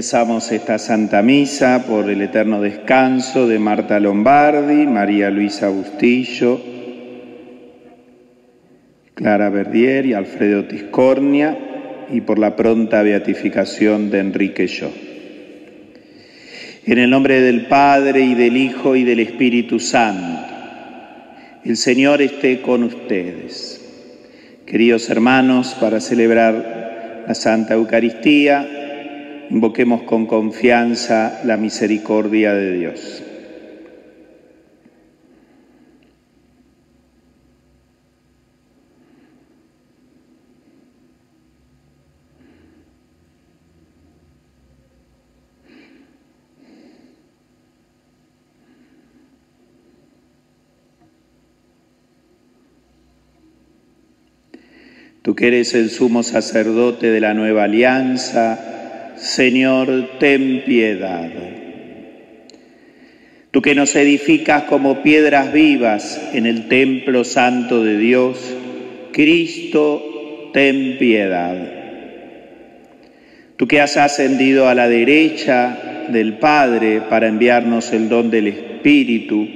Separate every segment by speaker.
Speaker 1: Rezamos esta Santa Misa por el eterno descanso de Marta Lombardi, María Luisa Bustillo, Clara Verdier y Alfredo Tiscornia, y por la pronta beatificación de Enrique Yo. En el nombre del Padre, y del Hijo, y del Espíritu Santo. El Señor esté con ustedes. Queridos hermanos, para celebrar la Santa Eucaristía, invoquemos con confianza la misericordia de Dios. Tú que eres el sumo sacerdote de la nueva alianza, Señor, ten piedad. Tú que nos edificas como piedras vivas en el templo santo de Dios, Cristo, ten piedad. Tú que has ascendido a la derecha del Padre para enviarnos el don del Espíritu,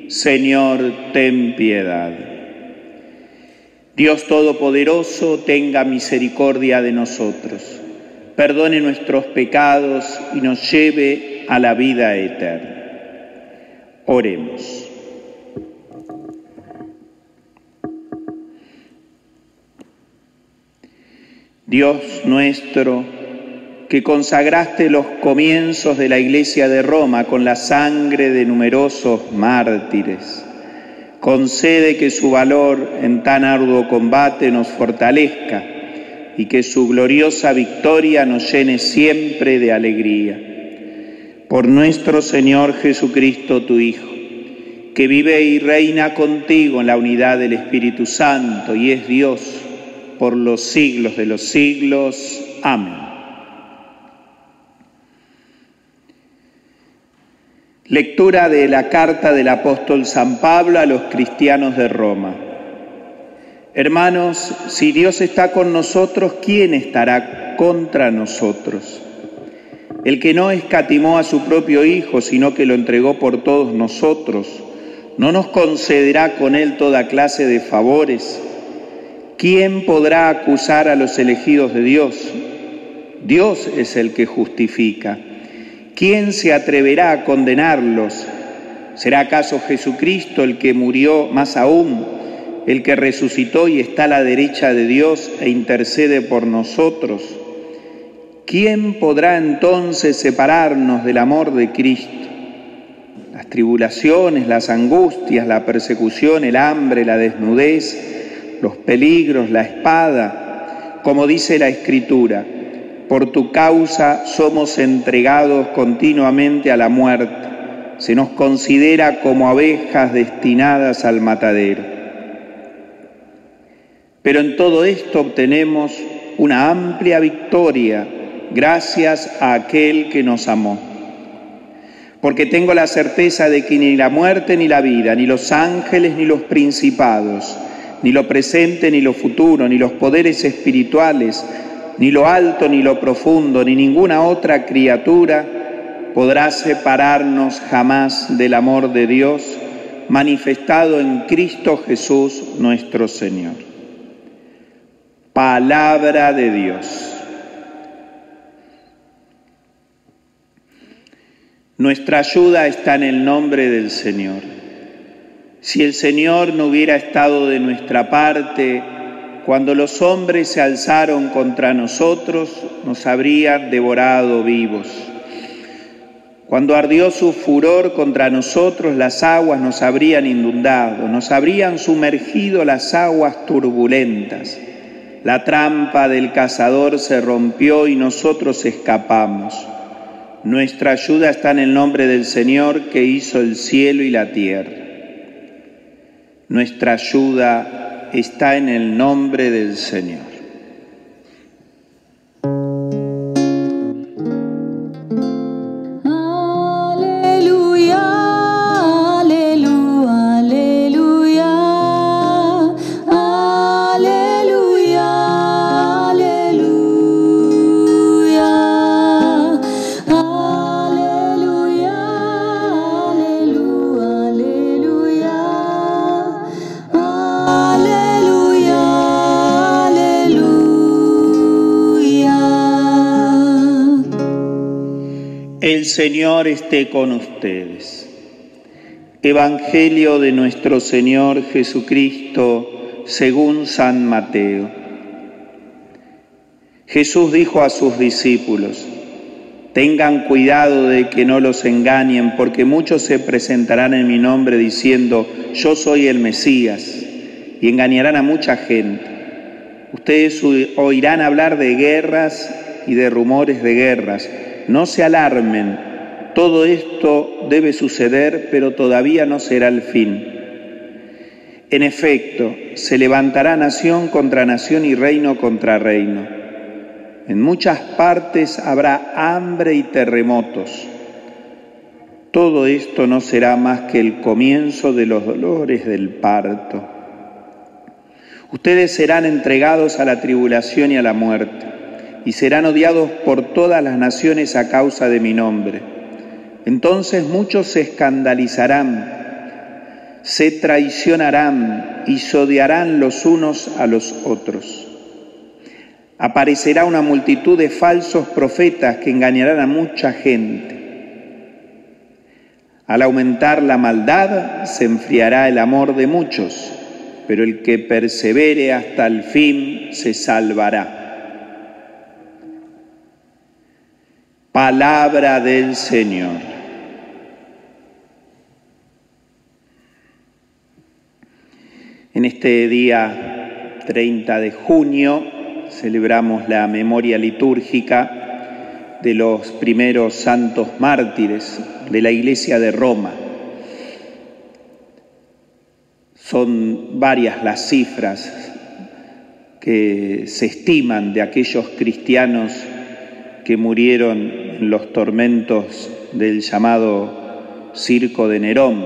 Speaker 1: Señor, ten piedad. Dios Todopoderoso, tenga misericordia de nosotros, perdone nuestros pecados y nos lleve a la vida eterna. Oremos. Dios nuestro, que consagraste los comienzos de la Iglesia de Roma con la sangre de numerosos mártires, concede que su valor en tan arduo combate nos fortalezca y que su gloriosa victoria nos llene siempre de alegría. Por nuestro Señor Jesucristo, tu Hijo, que vive y reina contigo en la unidad del Espíritu Santo y es Dios por los siglos de los siglos. Amén. Lectura de la carta del apóstol San Pablo a los cristianos de Roma. Hermanos, si Dios está con nosotros, ¿quién estará contra nosotros? El que no escatimó a su propio Hijo, sino que lo entregó por todos nosotros, ¿no nos concederá con él toda clase de favores? ¿Quién podrá acusar a los elegidos de Dios? Dios es el que justifica. ¿Quién se atreverá a condenarlos? ¿Será acaso Jesucristo el que murió, más aún, el que resucitó y está a la derecha de Dios e intercede por nosotros? ¿Quién podrá entonces separarnos del amor de Cristo? Las tribulaciones, las angustias, la persecución, el hambre, la desnudez, los peligros, la espada, como dice la Escritura. Por tu causa somos entregados continuamente a la muerte. Se nos considera como abejas destinadas al matadero. Pero en todo esto obtenemos una amplia victoria gracias a aquel que nos amó. Porque tengo la certeza de que ni la muerte ni la vida, ni los ángeles ni los principados, ni lo presente ni lo futuro, ni los poderes espirituales, ni lo alto, ni lo profundo, ni ninguna otra criatura podrá separarnos jamás del amor de Dios manifestado en Cristo Jesús nuestro Señor. Palabra de Dios. Nuestra ayuda está en el nombre del Señor. Si el Señor no hubiera estado de nuestra parte, cuando los hombres se alzaron contra nosotros, nos habrían devorado vivos. Cuando ardió su furor contra nosotros, las aguas nos habrían inundado, nos habrían sumergido las aguas turbulentas. La trampa del cazador se rompió y nosotros escapamos. Nuestra ayuda está en el nombre del Señor que hizo el cielo y la tierra. Nuestra ayuda está en el nombre del Señor. Señor esté con ustedes. Evangelio de nuestro Señor Jesucristo según San Mateo. Jesús dijo a sus discípulos: tengan cuidado de que no los engañen, porque muchos se presentarán en mi nombre diciendo: yo soy el Mesías, y engañarán a mucha gente. Ustedes oirán hablar de guerras y de rumores de guerras. No se alarmen, todo esto debe suceder, pero todavía no será el fin. En efecto, se levantará nación contra nación y reino contra reino. En muchas partes habrá hambre y terremotos. Todo esto no será más que el comienzo de los dolores del parto. Ustedes serán entregados a la tribulación y a la muerte, y serán odiados por todas las naciones a causa de mi nombre. Entonces muchos se escandalizarán, se traicionarán y se odiarán los unos a los otros. Aparecerá una multitud de falsos profetas que engañarán a mucha gente. Al aumentar la maldad, se enfriará el amor de muchos, pero el que persevere hasta el fin se salvará. Palabra del Señor. En este día 30 de junio celebramos la memoria litúrgica de los primeros santos mártires de la Iglesia de Roma. Son varias las cifras que se estiman de aquellos cristianos que murieron en los tormentos del llamado Circo de Nerón.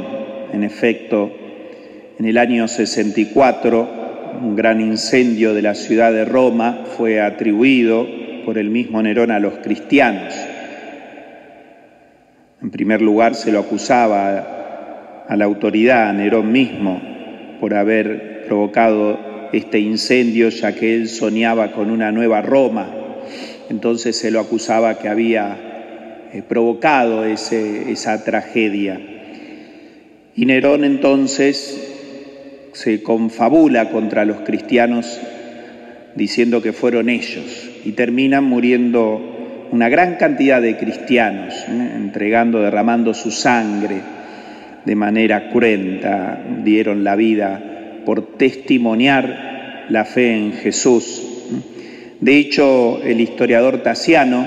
Speaker 1: En efecto, en el año 64, un gran incendio de la ciudad de Roma fue atribuido por el mismo Nerón a los cristianos. En primer lugar, se lo acusaba a la autoridad, a Nerón mismo, por haber provocado este incendio, ya que él soñaba con una nueva Roma. Entonces se lo acusaba que había provocado esa tragedia. Y Nerón entonces se confabula contra los cristianos diciendo que fueron ellos, y terminan muriendo una gran cantidad de cristianos, derramando su sangre de manera cruenta. Dieron la vida por testimoniar la fe en Jesús. De hecho, el historiador Tasiano,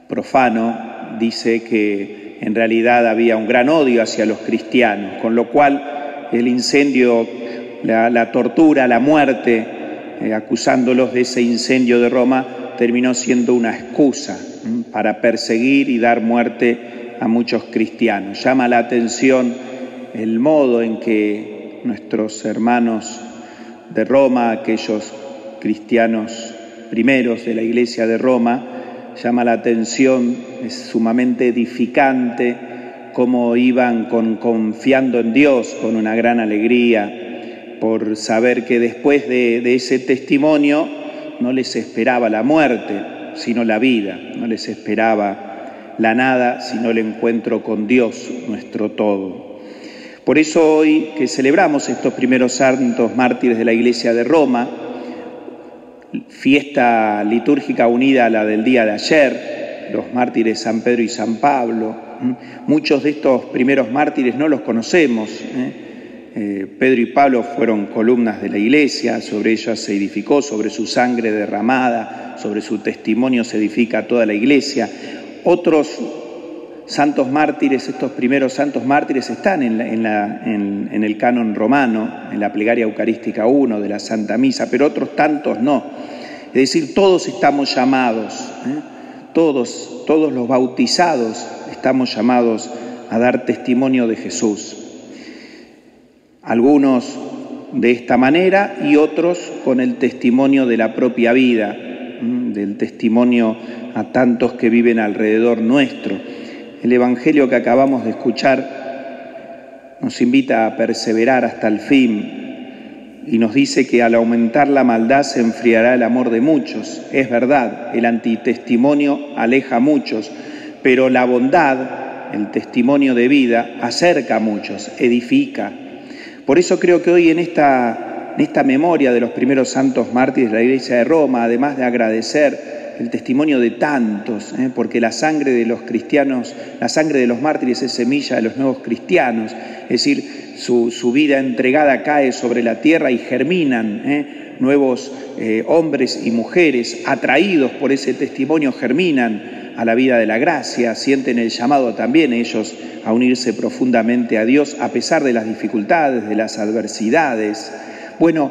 Speaker 1: profano, dice que en realidad había un gran odio hacia los cristianos, con lo cual el incendio, la tortura, la muerte, acusándolos de ese incendio de Roma, terminó siendo una excusa para perseguir y dar muerte a muchos cristianos. Llama la atención el modo en que nuestros hermanos de Roma, aquellos cristianos primeros de la Iglesia de Roma, llama la atención, es sumamente edificante cómo iban confiando en Dios con una gran alegría, por saber que después de ese testimonio no les esperaba la muerte, sino la vida, no les esperaba la nada, sino el encuentro con Dios, nuestro todo. Por eso hoy que celebramos estos primeros santos mártires de la Iglesia de Roma, fiesta litúrgica unida a la del día de ayer, los mártires San Pedro y San Pablo. Muchos de estos primeros mártires no los conocemos. Pedro y Pablo fueron columnas de la Iglesia, sobre ellas se edificó, sobre su sangre derramada, sobre su testimonio se edifica toda la Iglesia. Otros santos mártires, estos primeros santos mártires, están en el canon romano, en la plegaria eucarística 1 de la Santa Misa, pero otros tantos no. Es decir, todos estamos llamados, todos los bautizados estamos llamados a dar testimonio de Jesús. Algunos de esta manera y otros con el testimonio de la propia vida, del testimonio a tantos que viven alrededor nuestro. El Evangelio que acabamos de escuchar nos invita a perseverar hasta el fin y nos dice que al aumentar la maldad se enfriará el amor de muchos. Es verdad, el antitestimonio aleja a muchos, pero la bondad, el testimonio de vida, acerca a muchos, edifica. Por eso creo que hoy en esta memoria de los primeros santos mártires de la Iglesia de Roma, además de agradecer el testimonio de tantos, porque la sangre de los cristianos, la sangre de los mártires es semilla de los nuevos cristianos, es decir, su vida entregada cae sobre la tierra y germinan nuevos hombres y mujeres atraídos por ese testimonio, germinan a la vida de la gracia, sienten el llamado también ellos a unirse profundamente a Dios a pesar de las dificultades, de las adversidades. Bueno,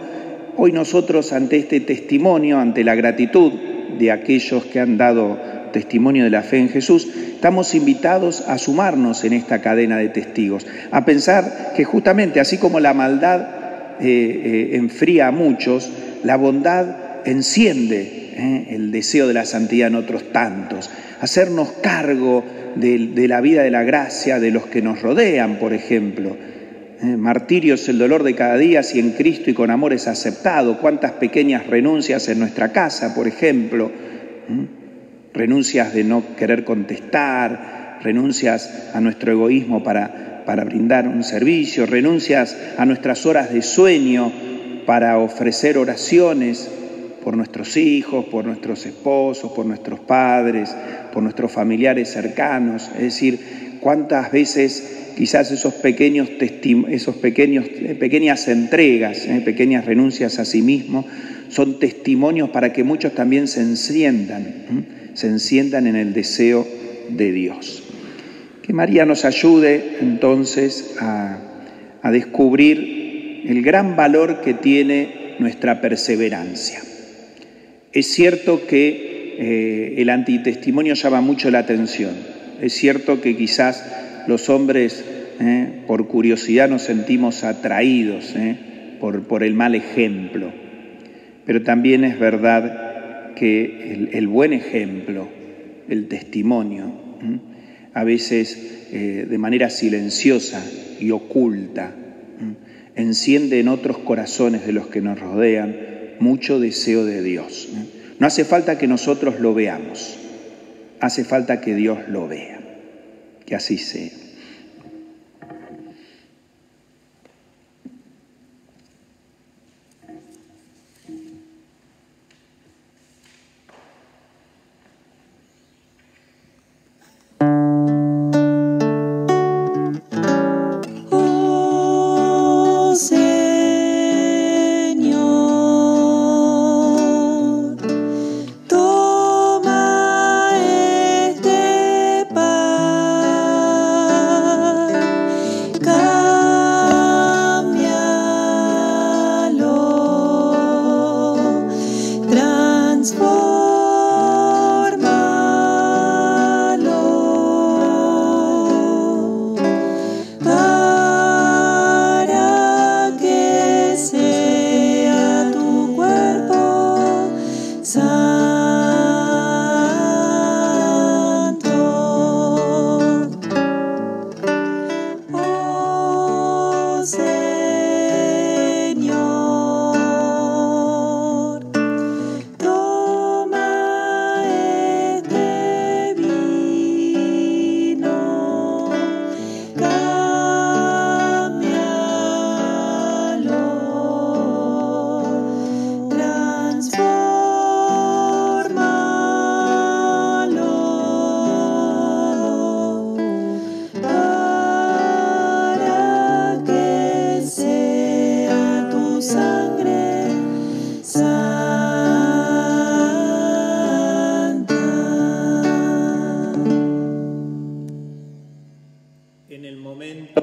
Speaker 1: hoy nosotros ante este testimonio, ante la gratitud de aquellos que han dado testimonio de la fe en Jesús, estamos invitados a sumarnos en esta cadena de testigos, a pensar que justamente así como la maldad enfría a muchos, la bondad enciende el deseo de la santidad en otros tantos, hacernos cargo de la vida de la gracia de los que nos rodean, por ejemplo. Martirio es el dolor de cada día si en Cristo y con amor es aceptado. Cuántas pequeñas renuncias en nuestra casa, por ejemplo, renuncias de no querer contestar, renuncias a nuestro egoísmo para brindar un servicio, renuncias a nuestras horas de sueño para ofrecer oraciones por nuestros hijos, por nuestros esposos, por nuestros padres, por nuestros familiares cercanos. Es decir, cuántas veces quizás esos pequeñas entregas, pequeñas renuncias a sí mismo, son testimonios para que muchos también se enciendan en el deseo de Dios. Que María nos ayude entonces a descubrir el gran valor que tiene nuestra perseverancia. Es cierto que el antitestimonio llama mucho la atención. Es cierto que quizás los hombres, por curiosidad, nos sentimos atraídos por el mal ejemplo. Pero también es verdad que el buen ejemplo, el testimonio, a veces de manera silenciosa y oculta, enciende en otros corazones de los que nos rodean mucho deseo de Dios. No hace falta que nosotros lo veamos, hace falta que Dios lo vea. Que así sea.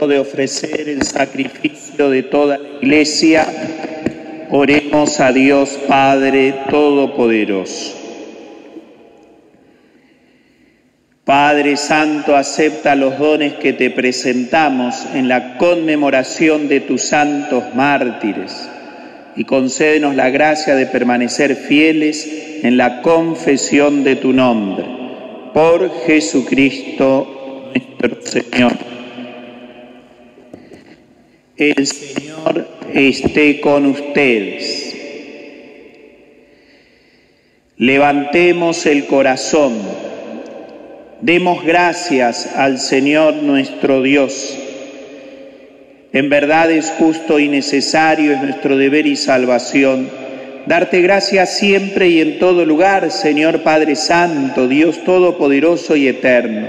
Speaker 1: De ofrecer el sacrificio de toda la Iglesia, oremos a Dios Padre Todopoderoso. Padre Santo, acepta los dones que te presentamos en la conmemoración de tus santos mártires y concédenos la gracia de permanecer fieles en la confesión de tu nombre. Por Jesucristo nuestro Señor. El Señor esté con ustedes. Levantemos el corazón. Demos gracias al Señor nuestro Dios. En verdad es justo y necesario, es nuestro deber y salvación, darte gracias siempre y en todo lugar, Señor Padre Santo, Dios Todopoderoso y Eterno.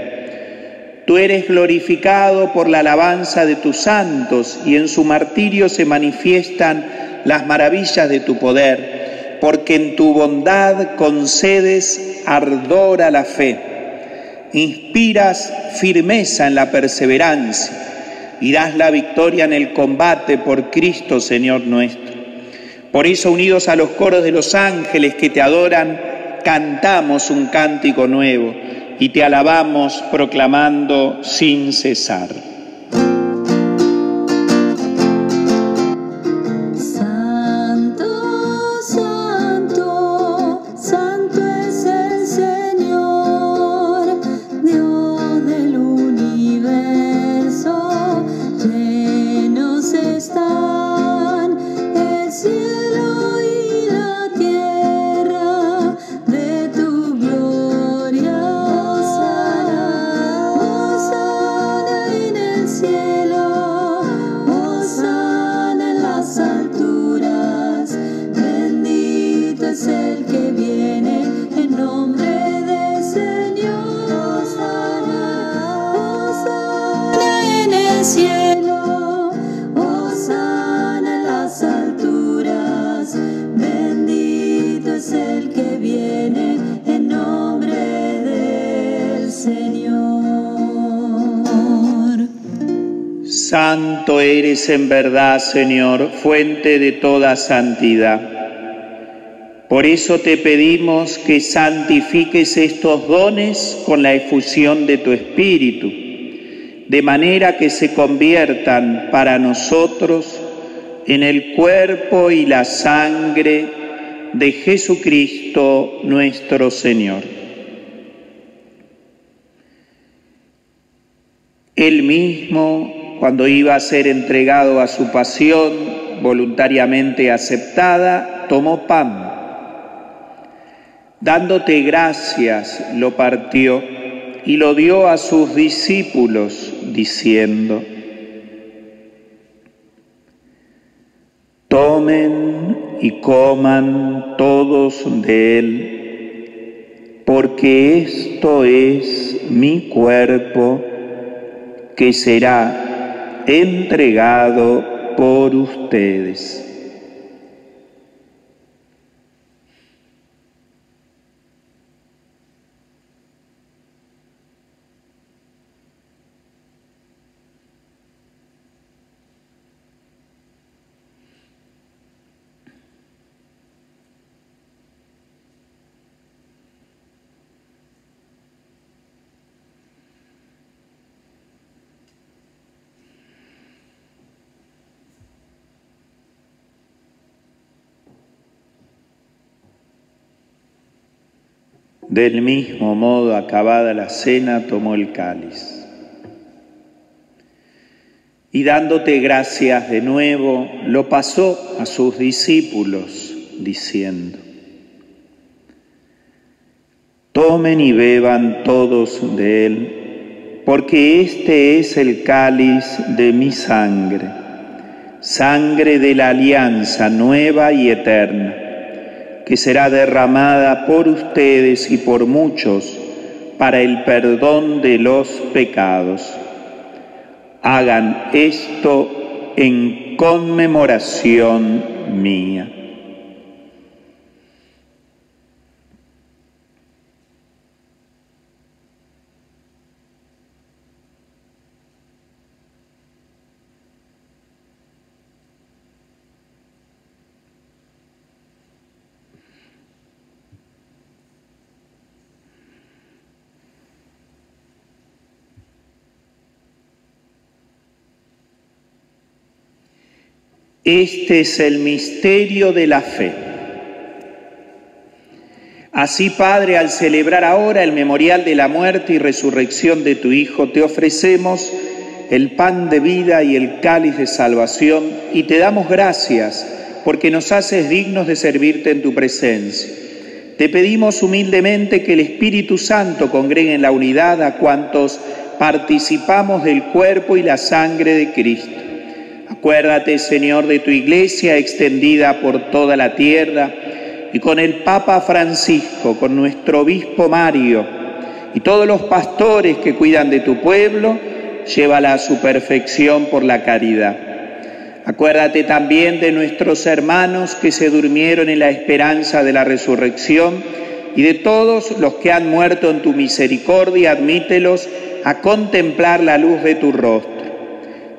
Speaker 1: Tú eres glorificado por la alabanza de tus santos y en su martirio se manifiestan las maravillas de tu poder, porque en tu bondad concedes ardor a la fe, inspiras firmeza en la perseverancia y das la victoria en el combate por Cristo, Señor nuestro. Por eso, unidos a los coros de los ángeles que te adoran, cantamos un cántico nuevo y te alabamos proclamando sin cesar. Santo eres en verdad, Señor, fuente de toda santidad. Por eso te pedimos que santifiques estos dones con la efusión de tu Espíritu, de manera que se conviertan para nosotros en el cuerpo y la sangre de Jesucristo nuestro Señor. Él mismo, cuando iba a ser entregado a su pasión voluntariamente aceptada, tomó pan. Dándote gracias, lo partió y lo dio a sus discípulos, diciendo: tomen y coman todos de él, porque esto es mi cuerpo, que será entregado por ustedes. Del mismo modo, acabada la cena, tomó el cáliz. Y dándote gracias de nuevo, lo pasó a sus discípulos, diciendo: tomen y beban todos de él, porque este es el cáliz de mi sangre, sangre de la alianza nueva y eterna, que será derramada por ustedes y por muchos para el perdón de los pecados. Hagan esto en conmemoración mía. Este es el misterio de la fe. Así, Padre, al celebrar ahora el memorial de la muerte y resurrección de tu Hijo, te ofrecemos el pan de vida y el cáliz de salvación y te damos gracias porque nos haces dignos de servirte en tu presencia. Te pedimos humildemente que el Espíritu Santo congregue en la unidad a cuantos participamos del cuerpo y la sangre de Cristo. Acuérdate, Señor, de tu Iglesia extendida por toda la tierra y con el Papa Francisco, con nuestro Obispo Mario y todos los pastores que cuidan de tu pueblo, llévala a su perfección por la caridad. Acuérdate también de nuestros hermanos que se durmieron en la esperanza de la resurrección y de todos los que han muerto en tu misericordia, admítelos a contemplar la luz de tu rostro.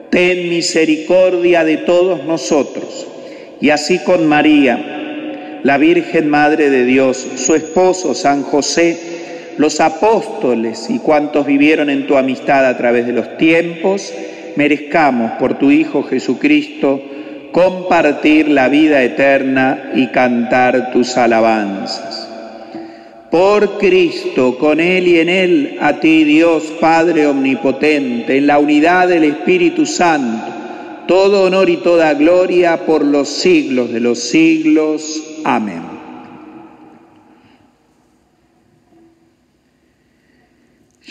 Speaker 1: Ten misericordia de todos nosotros, y así con María, la Virgen Madre de Dios, su esposo San José, los apóstoles y cuantos vivieron en tu amistad a través de los tiempos, merezcamos por tu Hijo Jesucristo compartir la vida eterna y cantar tus alabanzas. Por Cristo, con Él y en Él, a ti, Dios Padre Omnipotente, en la unidad del Espíritu Santo, todo honor y toda gloria por los siglos de los siglos. Amén.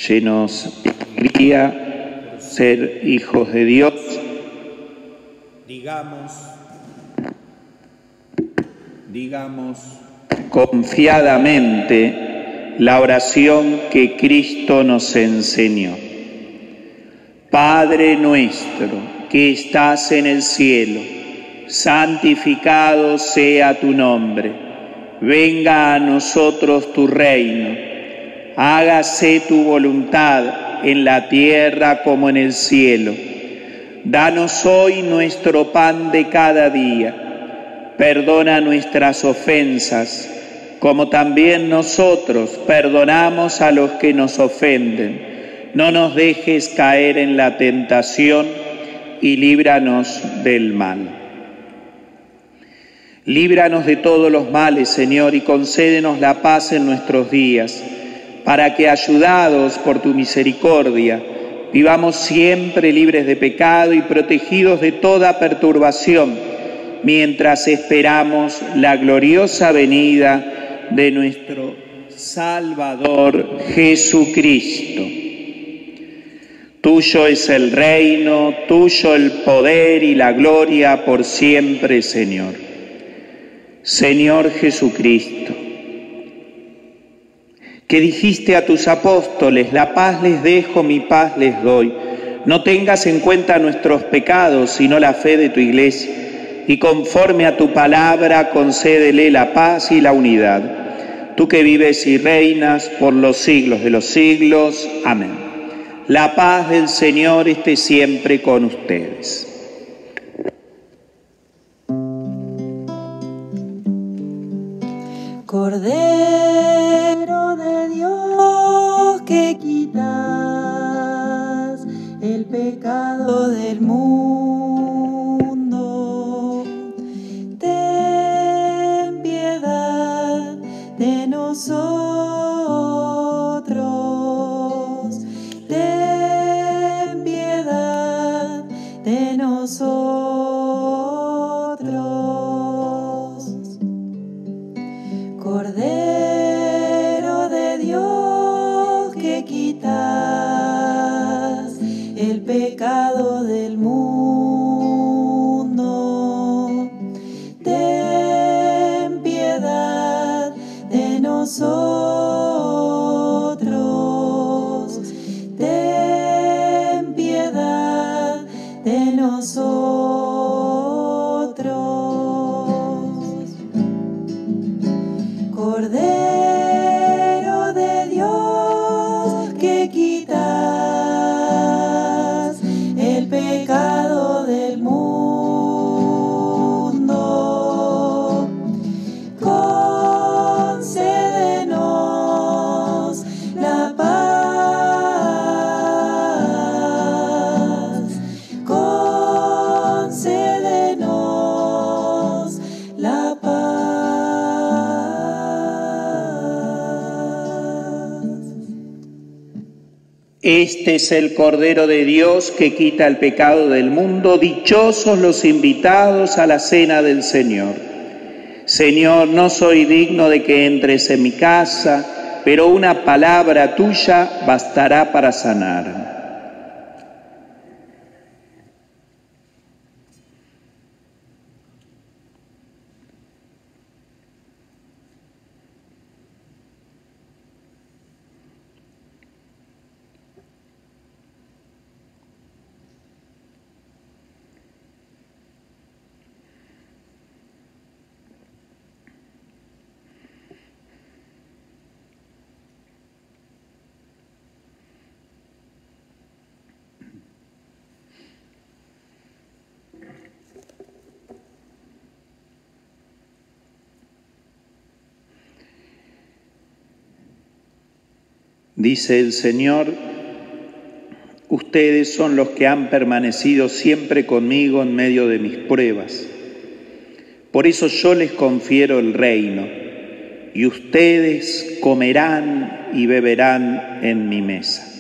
Speaker 1: Llenos de alegría, ser hijos de Dios, digamos confiadamente la oración que Cristo nos enseñó. Padre nuestro que estás en el cielo, santificado sea tu nombre. Venga a nosotros tu reino. Hágase tu voluntad en la tierra como en el cielo. Danos hoy nuestro pan de cada día. Perdona nuestras ofensas, como también nosotros perdonamos a los que nos ofenden. No nos dejes caer en la tentación y líbranos del mal. Líbranos de todos los males, Señor, y concédenos la paz en nuestros días, para que, ayudados por tu misericordia, vivamos siempre libres de pecado y protegidos de toda perturbación, mientras esperamos la gloriosa venida de nuestro Salvador Jesucristo. Tuyo es el reino, tuyo el poder y la gloria por siempre, Señor. Señor Jesucristo, que dijiste a tus apóstoles, la paz les dejo, mi paz les doy. No tengas en cuenta nuestros pecados, sino la fe de tu Iglesia, y conforme a tu palabra concédele la paz y la unidad. Tú que vives y reinas por los siglos de los siglos. Amén. La paz del Señor esté siempre con ustedes.
Speaker 2: Cordero de Dios, que quitas el pecado del mundo, ten piedad de nosotros, ten piedad de nosotros. Cordero de Dios, que quitas el pecado del mundo, ten piedad de nosotros, ten piedad de nosotros. Cordero de Dios, que quitas el pecado del mundo, concédenos la paz, concédenos la paz.
Speaker 1: Este es el Cordero de Dios que quita el pecado del mundo. Dichosos los invitados a la cena del Señor. Señor, no soy digno de que entres en mi casa, pero una palabra tuya bastará para sanar. Dice el Señor: ustedes son los que han permanecido siempre conmigo en medio de mis pruebas. Por eso yo les confiero el reino, y ustedes comerán y beberán en mi mesa.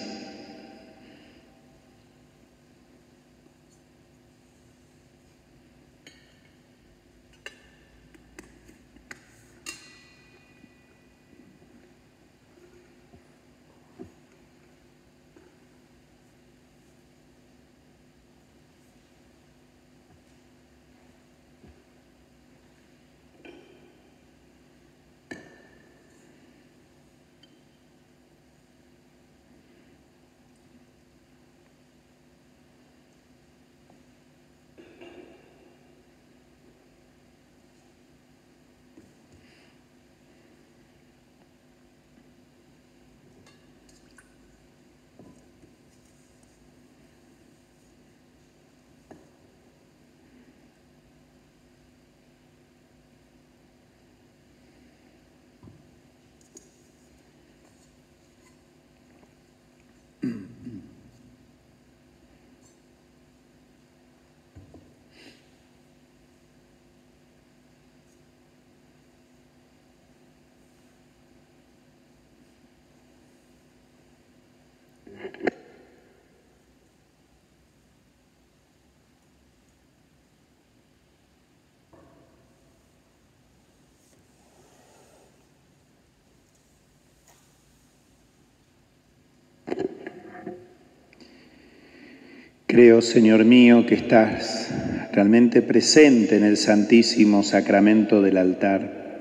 Speaker 1: Creo, Señor mío, que estás realmente presente en el Santísimo Sacramento del altar.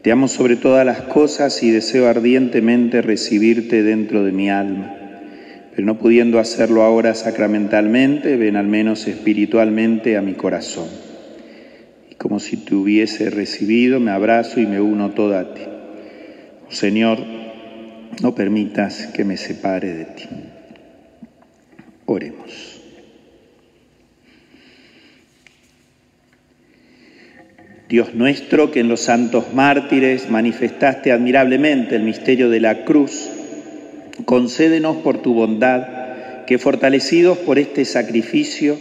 Speaker 1: Te amo sobre todas las cosas y deseo ardientemente recibirte dentro de mi alma. Pero no pudiendo hacerlo ahora sacramentalmente, ven al menos espiritualmente a mi corazón. Y como si te hubiese recibido, me abrazo y me uno toda a ti. Oh, Señor, no permitas que me separe de ti. Oremos. Dios nuestro, que en los santos mártires manifestaste admirablemente el misterio de la cruz, concédenos por tu bondad que, fortalecidos por este sacrificio,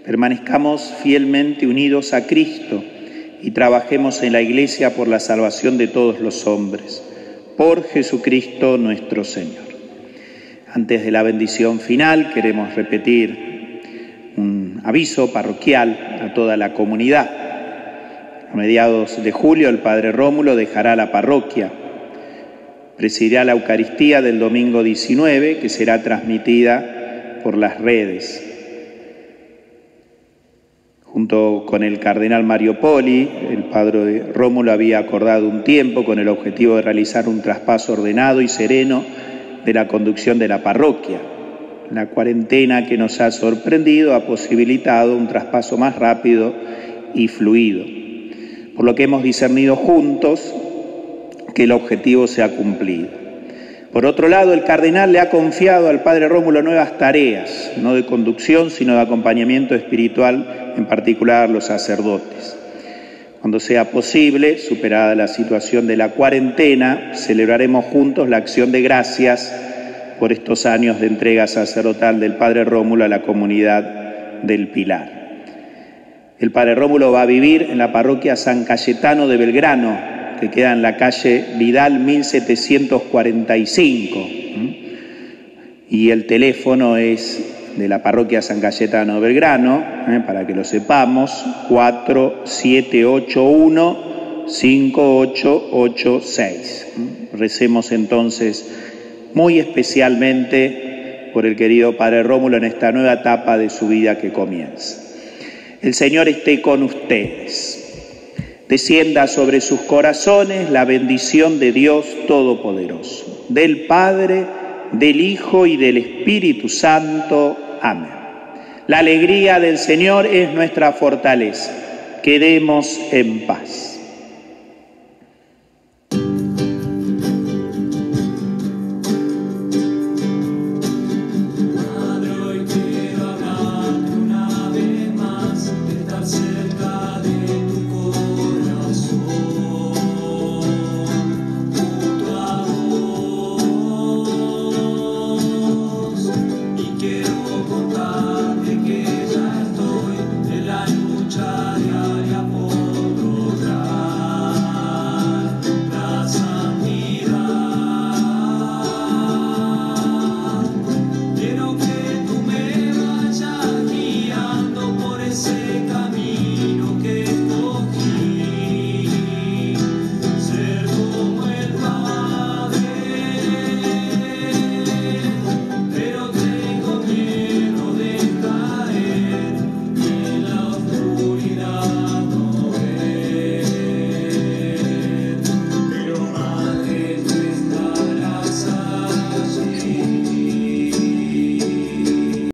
Speaker 1: permanezcamos fielmente unidos a Cristo y trabajemos en la Iglesia por la salvación de todos los hombres. Por Jesucristo nuestro Señor. Antes de la bendición final, queremos repetir un aviso parroquial a toda la comunidad. A mediados de julio, el Padre Rómulo dejará la parroquia. Presidirá la Eucaristía del domingo 19, que será transmitida por las redes. Junto con el cardenal Mario Poli, el Padre Rómulo había acordado un tiempo con el objetivo de realizar un traspaso ordenado y sereno de la conducción de la parroquia. La cuarentena que nos ha sorprendido ha posibilitado un traspaso más rápido y fluido, por lo que hemos discernido juntos que el objetivo se ha cumplido. Por otro lado, el cardenal le ha confiado al Padre Rómulo nuevas tareas, no de conducción, sino de acompañamiento espiritual, en particular los sacerdotes. Cuando sea posible, superada la situación de la cuarentena, celebraremos juntos la acción de gracias por estos años de entrega sacerdotal del Padre Rómulo a la comunidad del Pilar. El Padre Rómulo va a vivir en la parroquia San Cayetano de Belgrano, que queda en la calle Vidal 1745. Y el teléfono es de la parroquia San Cayetano de Belgrano, para que lo sepamos, 4781 5886. Recemos entonces muy especialmente por el querido Padre Rómulo en esta nueva etapa de su vida que comienza. El Señor esté con ustedes. Descienda sobre sus corazones la bendición de Dios Todopoderoso, del Padre, del Hijo y del Espíritu Santo. Amén. La alegría del Señor es nuestra fortaleza. Quedemos en paz.